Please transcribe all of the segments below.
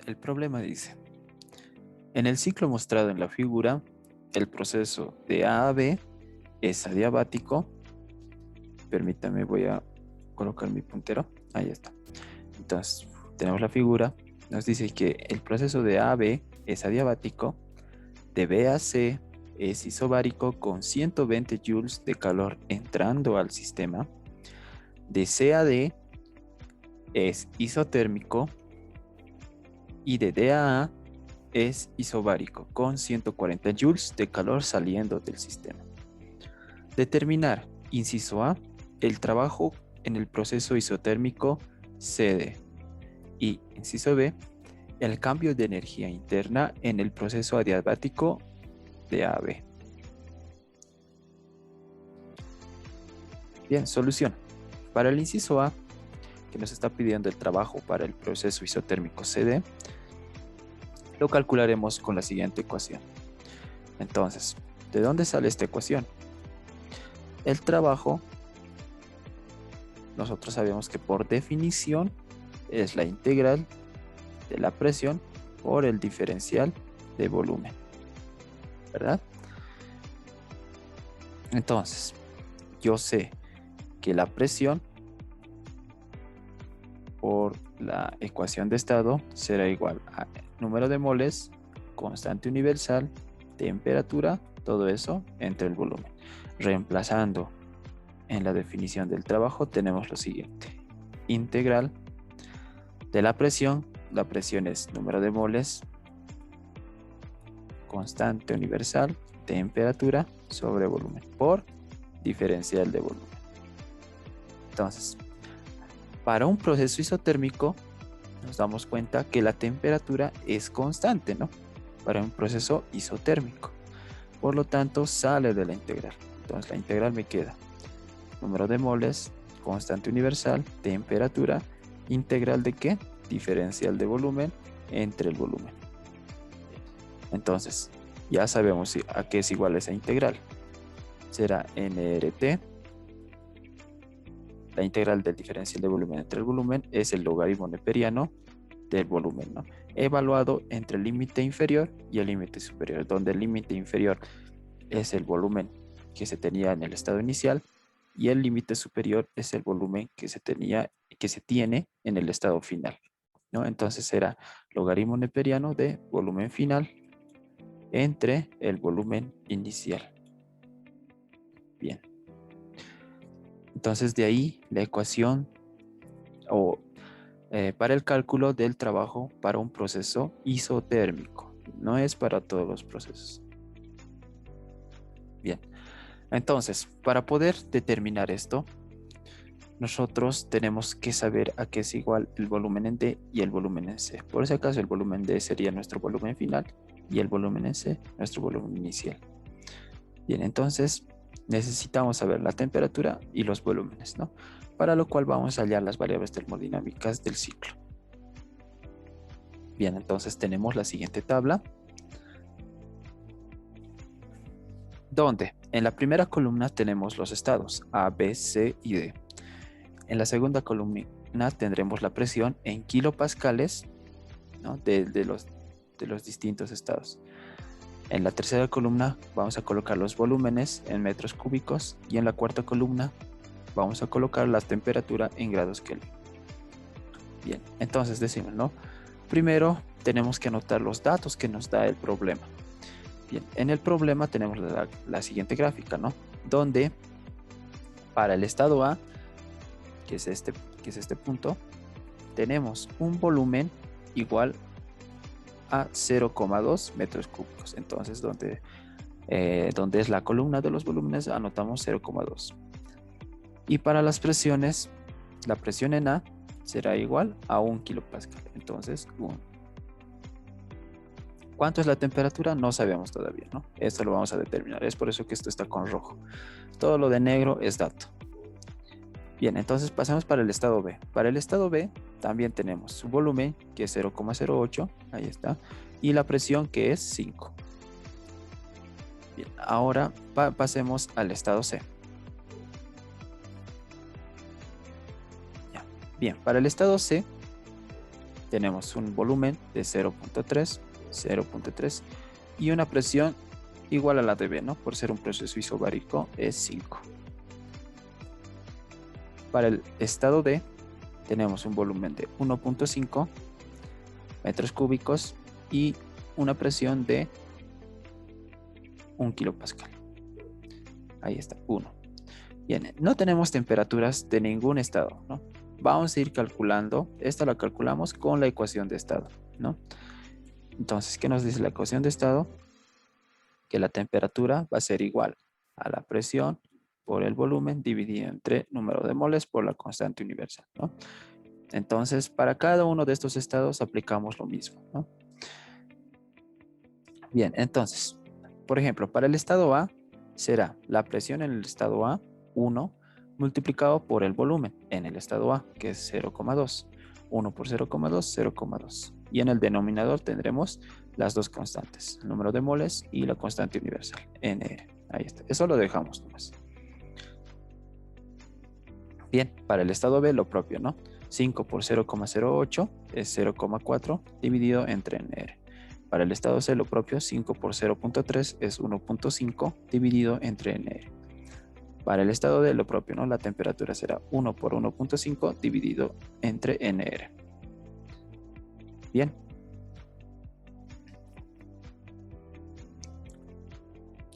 El problema dice, en el ciclo mostrado en la figura, el proceso de A a B es adiabático. Permítame, voy a colocar mi puntero. Ahí está. Entonces, tenemos la figura. Nos dice que el proceso de A a B es adiabático, de B a C es isobárico con 120 joules de calor entrando al sistema, de C a D es isotérmico y de D a A es isobárico con 140 joules de calor saliendo del sistema. Determinar, inciso A, el trabajo en el proceso isotérmico CD y, inciso B, el cambio de energía interna en el proceso adiabático de AB. Bien, solución. Para el inciso A, que nos está pidiendo el trabajo para el proceso isotérmico CD, lo calcularemos con la siguiente ecuación. Entonces, ¿de dónde sale esta ecuación? El trabajo, nosotros sabemos que por definición es la integral de la presión por el diferencial de volumen, ¿verdad? Entonces, yo sé que la presión por la ecuación de estado será igual a número de moles, constante universal, temperatura, todo eso entre el volumen. Reemplazando en la definición del trabajo tenemos lo siguiente. Integral de la presión es número de moles, constante universal, temperatura sobre volumen por diferencial de volumen. Entonces, para un proceso isotérmico nos damos cuenta que la temperatura es constante, ¿no? Para un proceso isotérmico. Por lo tanto, sale de la integral. Entonces, la integral me queda número de moles, constante universal, temperatura, integral de ¿qué? Diferencial de volumen entre el volumen. Entonces, ya sabemos a qué es igual esa integral. Será nRT. La integral del diferencial de volumen entre el volumen es el logaritmo neperiano del volumen, ¿no? Evaluado entre el límite inferior y el límite superior, donde el límite inferior es el volumen que se tenía en el estado inicial y el límite superior es el volumen que se tiene en el estado final, ¿no? Entonces será logaritmo neperiano de volumen final entre el volumen inicial. Bien. Entonces de ahí la ecuación para el cálculo del trabajo para un proceso isotérmico. No es para todos los procesos. Bien. Entonces, para poder determinar esto, nosotros tenemos que saber a qué es igual el volumen en D y el volumen en C. Por ese caso, el volumen D sería nuestro volumen final y el volumen en C nuestro volumen inicial. Bien, entonces necesitamos saber la temperatura y los volúmenes, ¿no? Para lo cual vamos a hallar las variables termodinámicas del ciclo. Bien, entonces tenemos la siguiente tabla, donde en la primera columna tenemos los estados A, B, C y D. En la segunda columna tendremos la presión en kilopascales, ¿no? de los distintos estados. En la tercera columna vamos a colocar los volúmenes en metros cúbicos y en la cuarta columna vamos a colocar la temperatura en grados Kelvin. Bien, entonces decimos, ¿no? Primero tenemos que anotar los datos que nos da el problema. Bien, en el problema tenemos la siguiente gráfica, ¿no? Donde para el estado A, que es este punto, tenemos un volumen igual a 0,2 metros cúbicos. Entonces, donde es la columna de los volúmenes, anotamos 0,2. Y para las presiones, la presión en A será igual a 1 kilopascal. Entonces, 1. ¿Cuánto es la temperatura? No sabemos todavía, ¿no? Esto lo vamos a determinar. Es por eso que esto está con rojo. Todo lo de negro es dato. Bien, entonces pasamos para el estado B. Para el estado B también tenemos su volumen, que es 0,08, ahí está, y la presión, que es 5. Bien, ahora pasemos al estado C. Ya. Bien, para el estado C tenemos un volumen de 0.3 y una presión igual a la de B, ¿no? Por ser un proceso isobárico es 5. Para el estado D tenemos un volumen de 1.5 metros cúbicos y una presión de 1 kilopascal. Ahí está, 1. Bien, no tenemos temperaturas de ningún estado, ¿no? Vamos a ir calculando, esta la calculamos con la ecuación de estado, ¿no? Entonces, ¿qué nos dice la ecuación de estado? Que la temperatura va a ser igual a la presión por el volumen dividido entre número de moles por la constante universal, ¿no? Entonces, para cada uno de estos estados aplicamos lo mismo, ¿no? Bien, entonces, por ejemplo, para el estado A será la presión en el estado A, 1, multiplicado por el volumen en el estado A, que es 0,2. 1 por 0,2, 0,2. Y en el denominador tendremos las dos constantes, el número de moles y la constante universal, NR. Ahí está. Eso lo dejamos nomás. Bien, para el estado B lo propio, ¿no? 5 por 0,08 es 0,4 dividido entre NR. Para el estado C lo propio, 5 por 0.3 es 1.5 dividido entre NR. Para el estado D lo propio, ¿no? La temperatura será 1 por 1.5 dividido entre NR. Bien.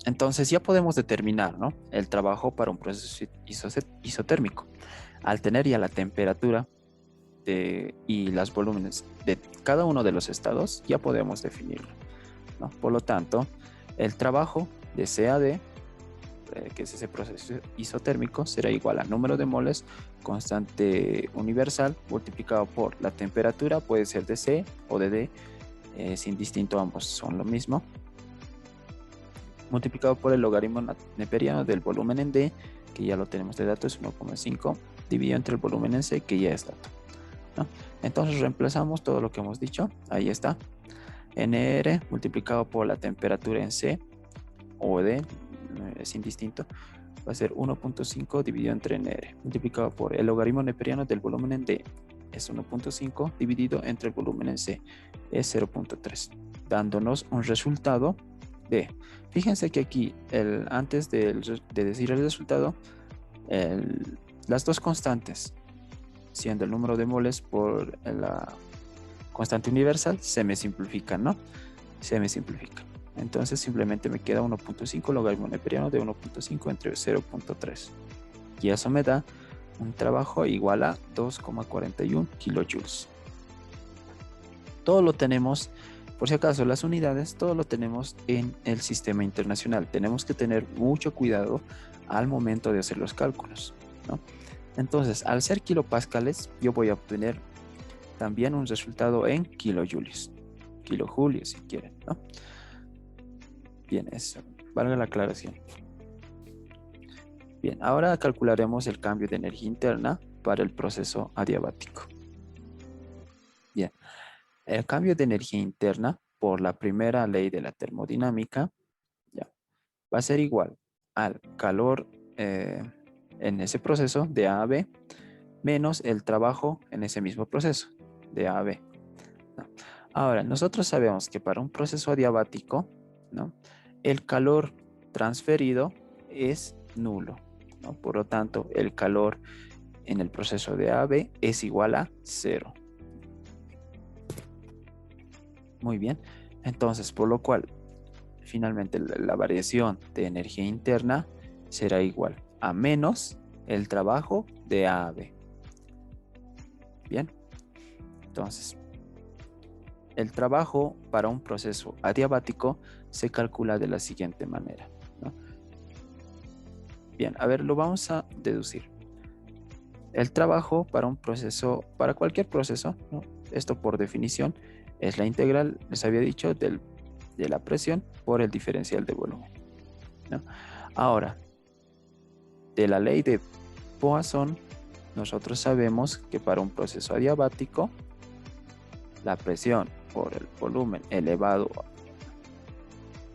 Entonces ya podemos determinar, ¿no? El trabajo para un proceso isotérmico. Al tener ya la temperatura y los volúmenes de cada uno de los estados, ya podemos definirlo, ¿no? Por lo tanto, el trabajo de CAD, que es ese proceso isotérmico, será igual a número de moles, constante universal, multiplicado por la temperatura, puede ser de C o de D, es indistinto, ambos son lo mismo, multiplicado por el logaritmo neperiano del volumen en D, que ya lo tenemos de dato, es 1,5, dividido entre el volumen en C, que ya es dato, ¿no? Entonces reemplazamos todo lo que hemos dicho, ahí está, NR multiplicado por la temperatura en C o D, es indistinto, va a ser 1.5 dividido entre NR, multiplicado por el logaritmo neperiano del volumen en D, es 1.5 dividido entre el volumen en C, es 0.3, dándonos un resultado de, fíjense que aquí, antes de decir el resultado, las dos constantes, siendo el número de moles por la constante universal, se me simplifican, ¿no? Se me simplifican. Entonces simplemente me queda 1.5 logaritmo neperiano de 1.5 entre 0.3. Y eso me da un trabajo igual a 2,41 kilojoules. Todo lo tenemos, por si acaso, las unidades, todo lo tenemos en el sistema internacional. Tenemos que tener mucho cuidado al momento de hacer los cálculos, ¿no? Entonces, al ser kilopascales, yo voy a obtener también un resultado en kilojoules si quieren, ¿no? Bien, eso, valga la aclaración. Bien, ahora calcularemos el cambio de energía interna para el proceso adiabático. Bien, el cambio de energía interna por la primera ley de la termodinámica ya, va a ser igual al calor en ese proceso de A a B menos el trabajo en ese mismo proceso de A a B, ¿no? Ahora, nosotros sabemos que para un proceso adiabático, ¿no?, el calor transferido es nulo, ¿no? Por lo tanto, el calor en el proceso de A a B es igual a 0. Muy bien, entonces, por lo cual, finalmente la variación de energía interna será igual a menos el trabajo de A a B. Bien, entonces, el trabajo para un proceso adiabático se calcula de la siguiente manera, ¿no? Bien, a ver, lo vamos a deducir. El trabajo para un proceso, para cualquier proceso, ¿no?, esto por definición es la integral, les había dicho, de la presión por el diferencial de volumen, ¿no? Ahora, de la ley de Poisson, nosotros sabemos que para un proceso adiabático, la presión por el volumen elevado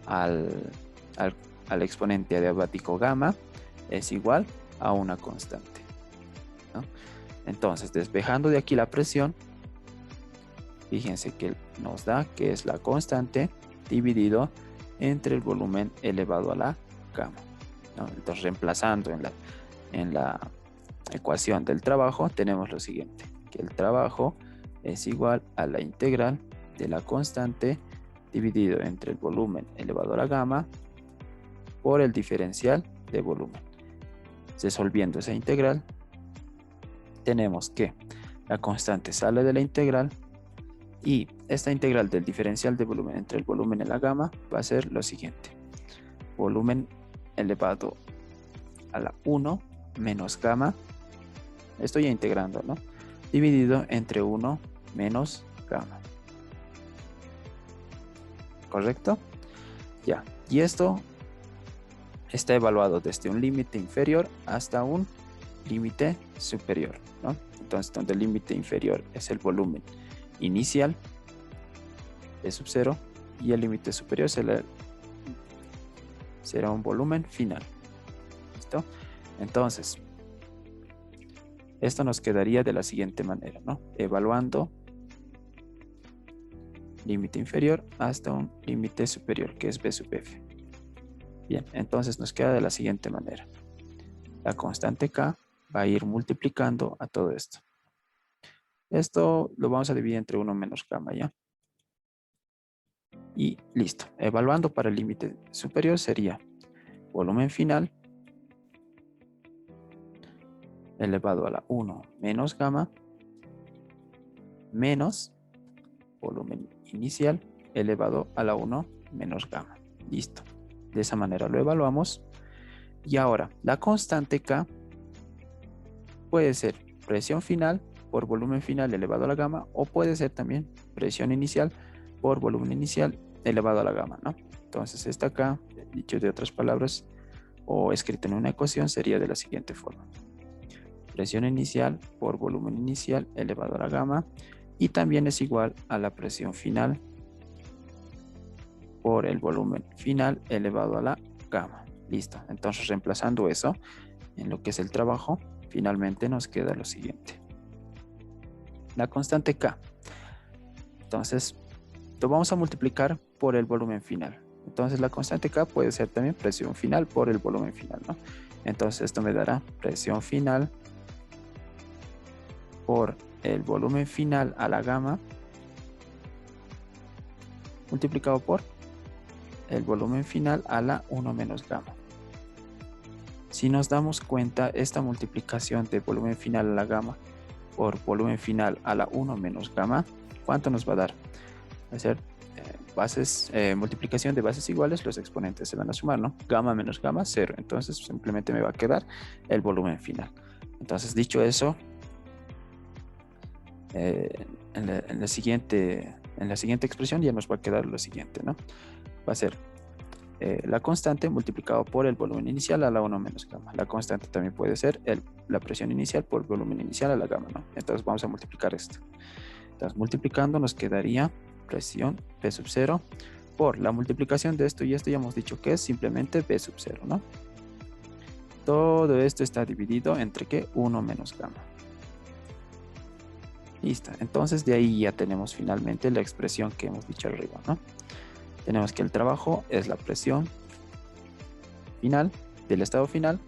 al exponente adiabático gamma es igual a una constante, ¿no? Entonces, despejando de aquí la presión, Fíjense que nos da que es la constante dividido entre el volumen elevado a la gamma, ¿no? Entonces, reemplazando en la ecuación del trabajo, tenemos lo siguiente, que el trabajo es igual a la integral de la constante dividido entre el volumen elevado a la gamma por el diferencial de volumen. Resolviendo esa integral, tenemos que la constante sale de la integral y esta integral del diferencial de volumen entre el volumen y la gamma va a ser lo siguiente. Volumen elevado a la 1 menos gamma, estoy ya integrando, ¿no? Dividido entre 1 menos gamma. ¿Correcto? Ya. Y esto está evaluado desde un límite inferior hasta un límite superior, ¿no? Entonces, donde el límite inferior es el volumen inicial de sub 0 y el límite superior será un volumen final. ¿Listo? Entonces, esto nos quedaría de la siguiente manera, ¿no? Evaluando límite inferior hasta un límite superior, que es B sub F. Bien, entonces nos queda de la siguiente manera. La constante K va a ir multiplicando a todo esto. Esto lo vamos a dividir entre 1 menos gamma, ¿ya? Y listo. Evaluando para el límite superior sería volumen final elevado a la 1 menos gamma menos volumen inicial elevado a la 1 menos gamma. Listo. De esa manera lo evaluamos. Y ahora, la constante K puede ser presión final por volumen final elevado a la gamma, o puede ser también presión inicial por volumen inicial elevado a la gamma, ¿no? Entonces esta acá, dicho de otras palabras o escrito en una ecuación, sería de la siguiente forma. Presión inicial por volumen inicial elevado a la gamma, y también es igual a la presión final por el volumen final elevado a la gamma. Listo. Entonces, reemplazando eso en lo que es el trabajo, finalmente nos queda lo siguiente. La constante K. Entonces, lo vamos a multiplicar por el volumen final. Entonces, la constante K puede ser también presión final por el volumen final, ¿no? Entonces, esto me dará presión final por el volumen final a la gamma multiplicado por el volumen final a la 1 menos gamma. Si nos damos cuenta, esta multiplicación de volumen final a la gamma por volumen final a la 1 menos gamma, ¿cuánto nos va a dar? Va a ser multiplicación de bases iguales, los exponentes se van a sumar, ¿no? Gamma menos gamma, 0. Entonces simplemente me va a quedar el volumen final. Entonces, dicho eso, en la siguiente expresión ya nos va a quedar lo siguiente, ¿no? Va a ser la constante multiplicado por el volumen inicial a la 1 menos gamma. La constante también puede ser la presión inicial por el volumen inicial a la gamma, ¿no? Entonces vamos a multiplicar esto. Entonces, multiplicando nos quedaría presión P sub 0 por la multiplicación de esto, y esto ya hemos dicho que es simplemente B sub 0, ¿no? Todo esto está dividido entre ¿qué? 1 menos gamma. Listo. Entonces, de ahí ya tenemos finalmente la expresión que hemos dicho arriba, ¿no? Tenemos que el trabajo es la presión final del estado final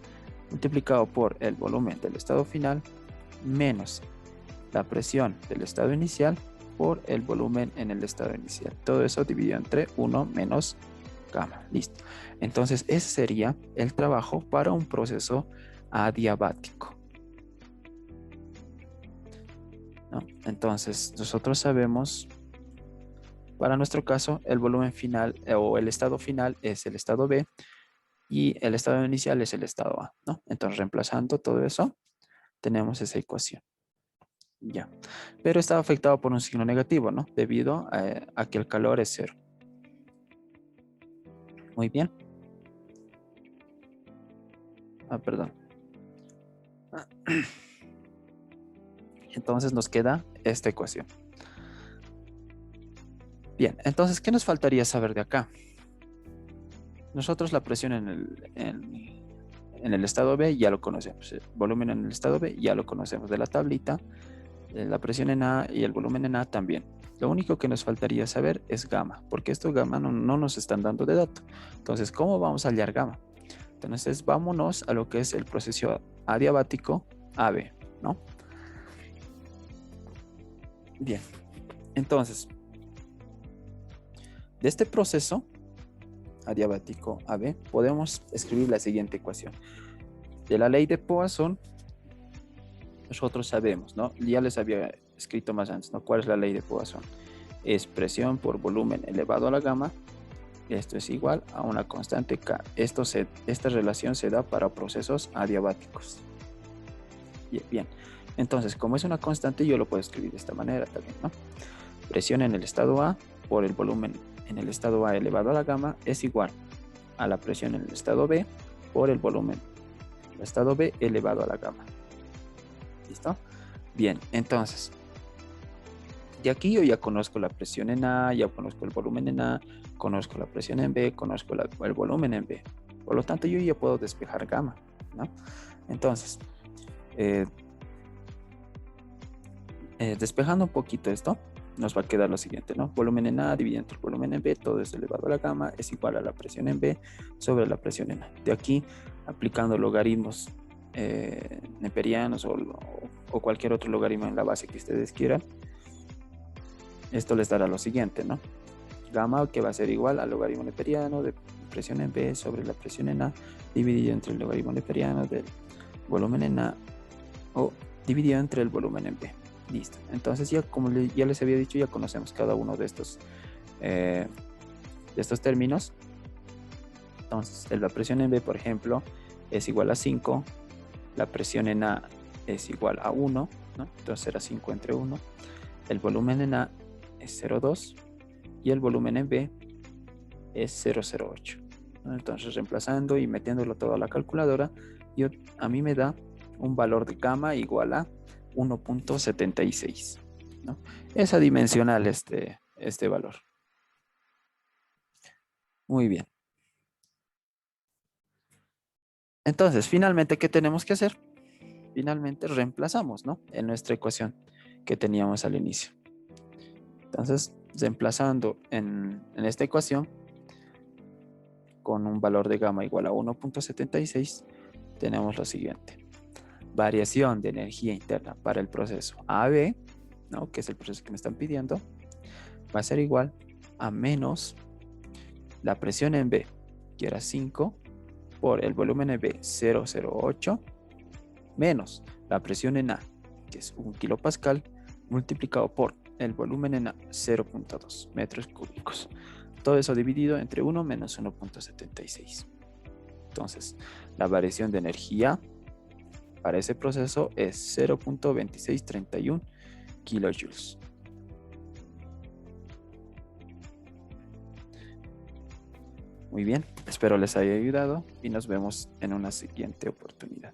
multiplicado por el volumen del estado final menos la presión del estado inicial por el volumen en el estado inicial. Todo eso dividido entre 1 menos gamma. Listo. Entonces, ese sería el trabajo para un proceso adiabático, ¿no? Entonces, nosotros sabemos, para nuestro caso, el volumen final o el estado final es el estado B y el estado inicial es el estado A, ¿no? Entonces, reemplazando todo eso, tenemos esa ecuación. Ya. Pero está afectado por un signo negativo, ¿no? Debido a que el calor es 0. Muy bien. Perdón. Entonces nos queda esta ecuación. Bien, entonces, ¿qué nos faltaría saber de acá? Nosotros la presión en el estado B ya lo conocemos. El volumen en el estado B ya lo conocemos de la tablita. La presión en A y el volumen en A también. Lo único que nos faltaría saber es gamma, porque esto gamma no nos están dando de dato. Entonces, ¿cómo vamos a hallar gamma? Entonces, vámonos a lo que es el proceso adiabático AB, ¿no? Bien, entonces, de este proceso adiabático AB, podemos escribir la siguiente ecuación. De la ley de Poisson, nosotros sabemos, ¿no? Ya les había escrito más antes, ¿no? ¿Cuál es la ley de Poisson? Es presión por volumen elevado a la gamma. Esto es igual a una constante K. Esta relación se da para procesos adiabáticos. Bien, entonces, como es una constante, yo lo puedo escribir de esta manera también, ¿no? Presión en el estado A por el volumen en el estado A elevado a la gamma es igual a la presión en el estado B por el volumen en el estado B elevado a la gamma. ¿Listo? Bien, entonces, de aquí yo ya conozco la presión en A, ya conozco el volumen en A, conozco la presión en B, conozco el volumen en B. Por lo tanto, yo ya puedo despejar gamma, ¿no? Entonces, despejando un poquito esto, nos va a quedar lo siguiente, ¿no? Volumen en A dividido entre el volumen en B, todo es elevado a la gamma, es igual a la presión en B sobre la presión en A. De aquí, aplicando logaritmos neperianos o cualquier otro logaritmo en la base que ustedes quieran, esto les dará lo siguiente, ¿no? Gamma, que va a ser igual al logaritmo neperiano de presión en B sobre la presión en A, dividido entre el logaritmo neperiano del volumen en A o dividido entre el volumen en B. Listo. Entonces ya como ya les había dicho, ya conocemos cada uno de estos términos. Entonces la presión en B, por ejemplo, es igual a 5. La presión en A es igual a 1, ¿no? Entonces será 5 entre 1. El volumen en A es 0,2 y el volumen en B es 0,08. Entonces reemplazando y metiéndolo todo a la calculadora, a mí me da un valor de gamma igual a 1.76, ¿no? Es adimensional este valor. Muy bien. Entonces, finalmente, ¿qué tenemos que hacer? Finalmente reemplazamos, ¿no? En nuestra ecuación que teníamos al inicio. Entonces, reemplazando en esta ecuación con un valor de gamma igual a 1.76, tenemos lo siguiente. Variación de energía interna para el proceso AB, ¿no? Que es el proceso que me están pidiendo, va a ser igual a menos la presión en B, que era 5, por el volumen en B, 0,08, menos la presión en A, que es 1 kilopascal, multiplicado por el volumen en A, 0,2 metros cúbicos. Todo eso dividido entre 1 menos 1.76. Entonces, la variación de energía para ese proceso es 0.2631 kilojoules. Muy bien, espero les haya ayudado y nos vemos en una siguiente oportunidad.